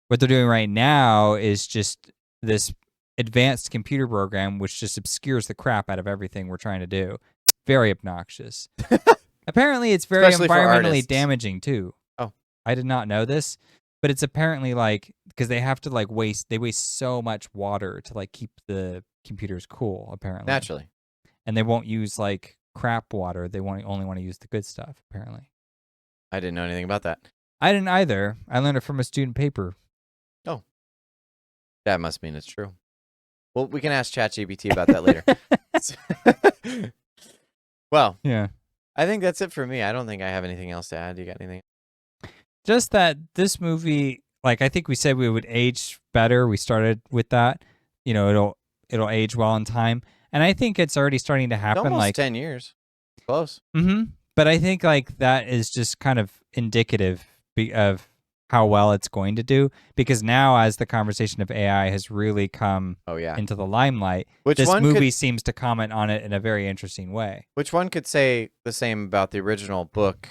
What they're doing right now is just this advanced computer program which just obscures the crap out of everything we're trying to do. Very obnoxious. Apparently, it's very Especially for environmentally artists. damaging too. Oh. I did not know this, but it's apparently like because they have to like waste so much water to like keep the computers cool apparently. Naturally. And they won't use like crap water. They only want to use the good stuff apparently. I didn't know anything about that. I didn't either. I learned it from a student paper. Oh. That must mean it's true. Well, we can ask ChatGPT about that later. Well, yeah. I think that's it for me. I don't think I have anything else to add. You got anything? Just that this movie, like I think we said we would age better. We started with that. It'll age well in time. And I think it's already starting to happen. It's almost like 10 years. Close. Mm-hmm. But I think like that is just kind of indicative of how well it's going to do, because now as the conversation of AI has really come into the limelight, this movie seems to comment on it in a very interesting way. Which one could say the same about the original book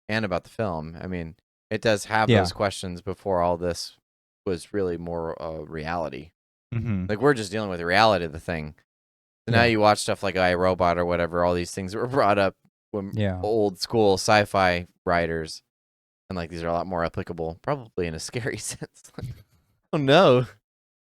and about the film? I mean, it does have those questions before all this was really more reality. Mm-hmm. Like we're just dealing with the reality of the thing. So now you watch stuff like iRobot or whatever, all these things that were brought up when old school sci-fi writers. And like these are a lot more applicable, probably in a scary sense. Like, oh no,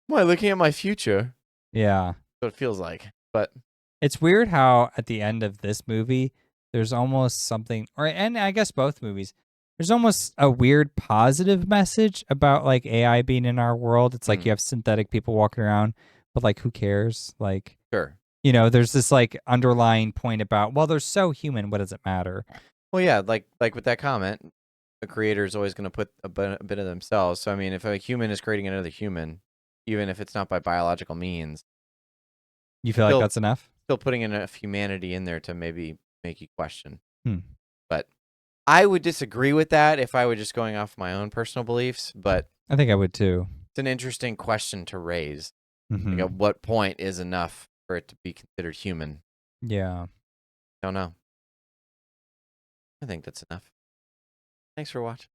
am I looking at my future? Yeah. That's what it feels like. But it's weird how at the end of this movie, there's almost something, and I guess both movies, there's almost a weird positive message about like AI being in our world. It's like you have synthetic people walking around, but like who cares? Like, sure. There's this like underlying point about, well, they're so human. What does it matter? Well, yeah, like with that comment, the creator is always going to put a bit of themselves. So, I mean, if a human is creating another human, even if it's not by biological means, you feel like that's enough? Still putting enough humanity in there to maybe make you question. Hmm. But I would disagree with that if I were just going off my own personal beliefs. But I think I would too. It's an interesting question to raise. Mm-hmm. Like, at what point is enough for it to be considered human? Yeah. Don't know. I think that's enough. Thanks for watching.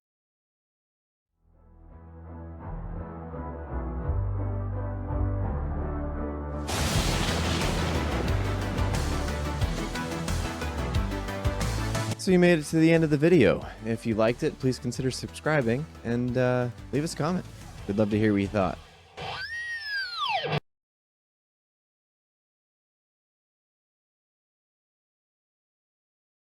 So you made it to the end of the video. If you liked it, please consider subscribing and leave us a comment. We'd love to hear what you thought.